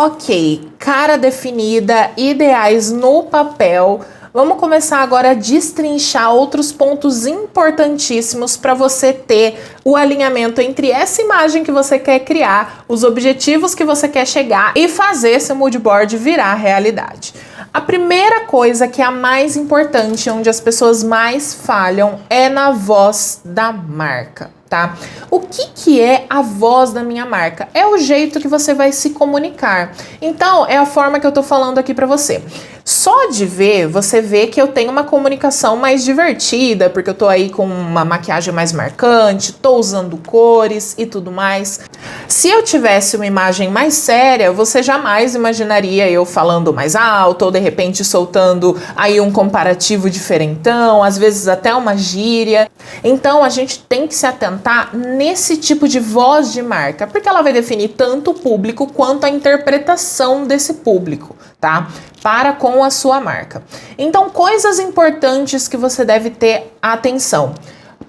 Ok, cara definida, ideais no papel. Vamos começar agora a destrinchar outros pontos importantíssimos para você ter o alinhamento entre essa imagem que você quer criar, os objetivos que você quer chegar e fazer esse mood board virar realidade. A primeira coisa, que é a mais importante, onde as pessoas mais falham, é na voz da marca, tá? O que é a voz da minha marca? É o jeito que você vai se comunicar. Então, é a forma que eu tô falando aqui pra você. Só de ver, você vê que eu tenho uma comunicação mais divertida, porque eu tô aí com uma maquiagem mais marcante, tô usando cores e tudo mais. Se eu tivesse uma imagem mais séria, você jamais imaginaria eu falando mais alto, ou de repente soltando aí um comparativo diferentão, às vezes até uma gíria. Então, a gente tem que se atentar nesse tipo de voz de marca, porque ela vai definir tanto o público quanto a interpretação desse público, tá? Para com a sua marca. Então, coisas importantes que você deve ter atenção.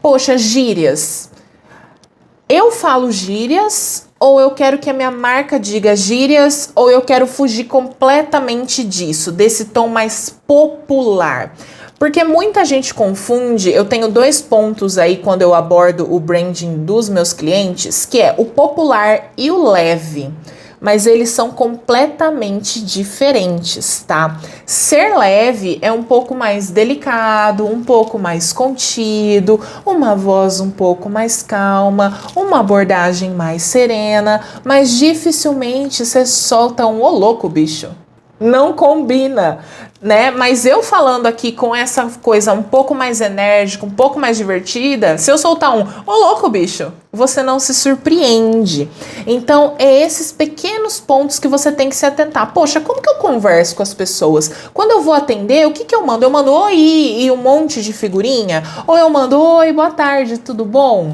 Poxa, gírias. Eu falo gírias, ou eu quero que a minha marca diga gírias, ou eu quero fugir completamente disso, desse tom mais popular. Porque muita gente confunde, eu tenho 2 pontos aí quando eu abordo o branding dos meus clientes, que é o popular e o leve. Mas eles são completamente diferentes, tá? Ser leve é um pouco mais delicado, um pouco mais contido, uma voz um pouco mais calma, uma abordagem mais serena, mas dificilmente você solta um "ô louco, bicho". Não combina, né? Mas eu falando aqui com essa coisa um pouco mais enérgica, um pouco mais divertida, se eu soltar um "ô louco, bicho", você não se surpreende. Então, é esses pequenos pontos que você tem que se atentar. Poxa, como que eu converso com as pessoas? Quando eu vou atender, o que eu mando? Eu mando "oi" e um monte de figurinha? Ou eu mando "oi, boa tarde, tudo bom?"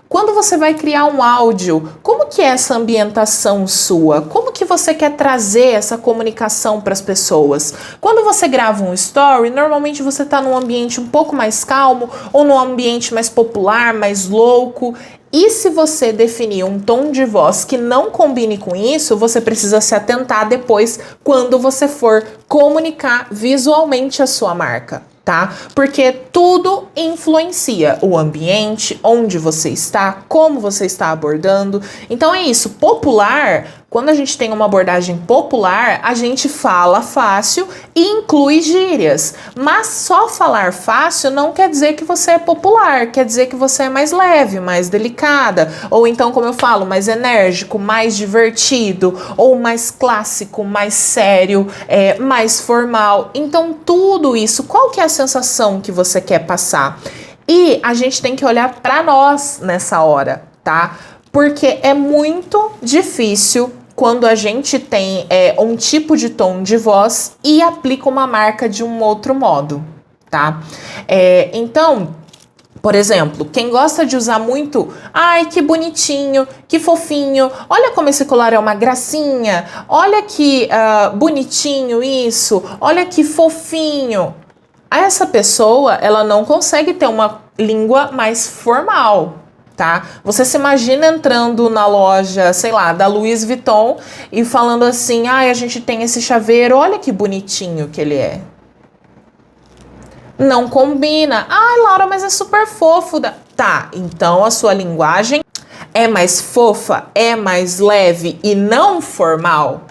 Quando você vai criar um áudio, como que é essa ambientação sua? Como que você quer trazer essa comunicação para as pessoas? Quando você grava um story, normalmente você está num ambiente um pouco mais calmo ou num ambiente mais popular, mais louco. E se você definir um tom de voz que não combine com isso, você precisa se atentar depois quando você for comunicar visualmente a sua marca, tá? Porque tudo influencia o ambiente, onde você está, como você está abordando. Então é isso, popular. Quando a gente tem uma abordagem popular, a gente fala fácil e inclui gírias. Mas só falar fácil não quer dizer que você é popular, quer dizer que você é mais leve, mais delicada, ou então, como eu falo, mais enérgico, mais divertido, ou mais clássico, mais sério, mais formal. Então, tudo isso, qual que é a sensação que você quer passar? E a gente tem que olhar para nós nessa hora, tá? Porque é muito difícil quando a gente tem um tipo de tom de voz e aplica uma marca de um outro modo, tá? Então, por exemplo, quem gosta de usar muito, ai, que bonitinho, que fofinho, olha como esse colar é uma gracinha, olha que bonitinho isso, olha que fofinho. Essa pessoa, ela não consegue ter uma língua mais formal, tá? Você se imagina entrando na loja, sei lá, da Louis Vuitton e falando assim, ai, a gente tem esse chaveiro, olha que bonitinho que ele é. Não combina. Ai, Laura, mas é super fofo. Tá, então a sua linguagem é mais fofa, é mais leve e não formal,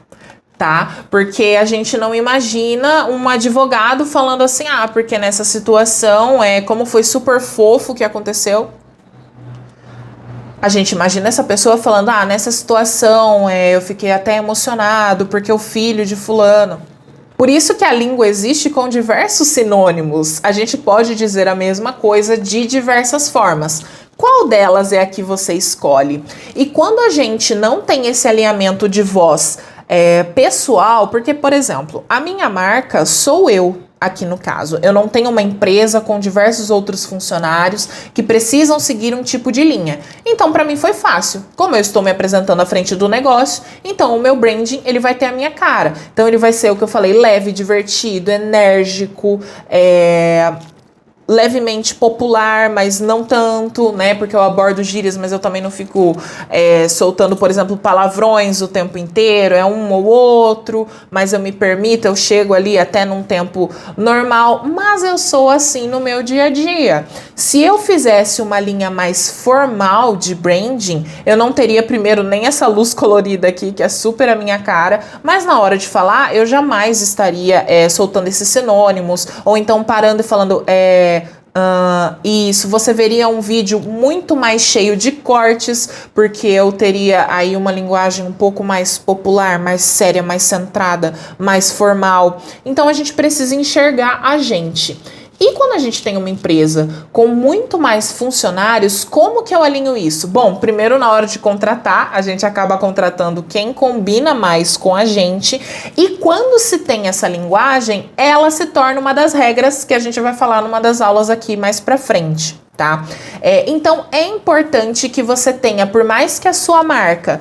tá? Porque a gente não imagina um advogado falando assim, porque nessa situação, como foi super fofo o que aconteceu. A gente imagina essa pessoa falando, nessa situação, eu fiquei até emocionado porque o filho de fulano. Por isso que a língua existe com diversos sinônimos. A gente pode dizer a mesma coisa de diversas formas. Qual delas é a que você escolhe? E quando a gente não tem esse alinhamento de voz pessoal, porque, por exemplo, a minha marca sou eu. Aqui no caso, eu não tenho uma empresa com diversos outros funcionários que precisam seguir um tipo de linha. Então, para mim foi fácil. Como eu estou me apresentando à frente do negócio, então o meu branding, ele vai ter a minha cara. Então, ele vai ser o que eu falei, leve, divertido, enérgico, levemente popular, mas não tanto, né? Porque eu abordo gírias, mas eu também não fico soltando, por exemplo, palavrões o tempo inteiro. É um ou outro, mas eu me permito, eu chego ali até num tempo normal. Mas eu sou assim no meu dia a dia. Se eu fizesse uma linha mais formal de branding, eu não teria primeiro nem essa luz colorida aqui, que é super a minha cara, mas na hora de falar, eu jamais estaria soltando esses sinônimos, ou então parando e falando, isso, você veria um vídeo muito mais cheio de cortes, porque eu teria aí uma linguagem um pouco mais popular, mais séria, mais centrada, mais formal. Então a gente precisa enxergar a gente. E quando a gente tem uma empresa com muito mais funcionários, como que eu alinho isso? Bom, primeiro na hora de contratar, a gente acaba contratando quem combina mais com a gente. E quando se tem essa linguagem, ela se torna uma das regras que a gente vai falar numa das aulas aqui mais pra frente. Tá? Então é importante que você tenha, por mais que a sua marca,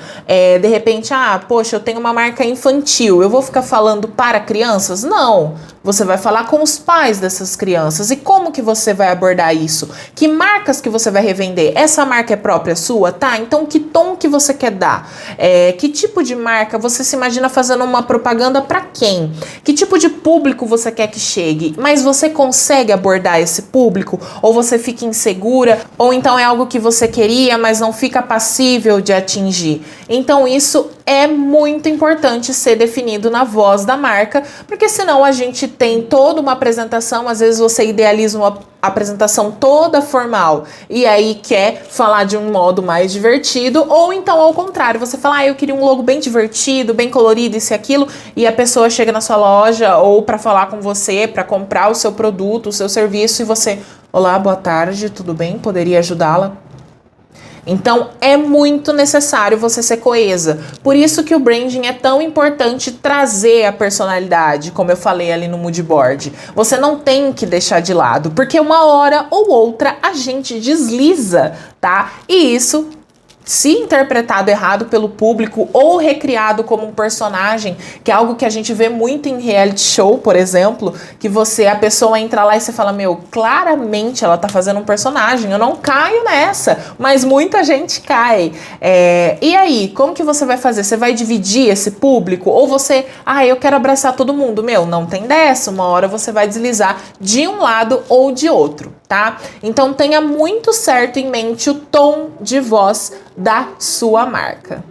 de repente, poxa, eu tenho uma marca infantil, eu vou ficar falando para crianças? Não, você vai falar com os pais dessas crianças. E como que você vai abordar isso? Que marcas que você vai revender? Essa marca é própria sua? Tá, então que tom que você quer dar? Que tipo de marca você se imagina fazendo uma propaganda para quem? Que tipo de público você quer que chegue? Mas você consegue abordar esse público? Ou você fica insegura? Ou então é algo que você queria, mas não fica passível de atingir? Então isso é muito importante ser definido na voz da marca, porque senão a gente tem toda uma apresentação, às vezes você idealiza uma apresentação toda formal e aí quer falar de um modo mais divertido, ou então ao contrário, você fala, eu queria um logo bem divertido, bem colorido, isso e aquilo, e a pessoa chega na sua loja ou para falar com você, para comprar o seu produto, o seu serviço, e você, olá, boa tarde, tudo bem? Poderia ajudá-la? Então, é muito necessário você ser coesa. Por isso que o branding é tão importante trazer a personalidade, como eu falei ali no mood board. Você não tem que deixar de lado, porque uma hora ou outra a gente desliza, tá? E isso, se interpretado errado pelo público ou recriado como um personagem, que é algo que a gente vê muito em reality show, por exemplo, que a pessoa entra lá e você fala, claramente ela tá fazendo um personagem, eu não caio nessa, mas muita gente cai. E aí, como que você vai fazer? Você vai dividir esse público? Ou você, eu quero abraçar todo mundo? Não tem dessa, uma hora você vai deslizar de um lado ou de outro, tá? Então tenha muito certo em mente o tom de voz da sua marca.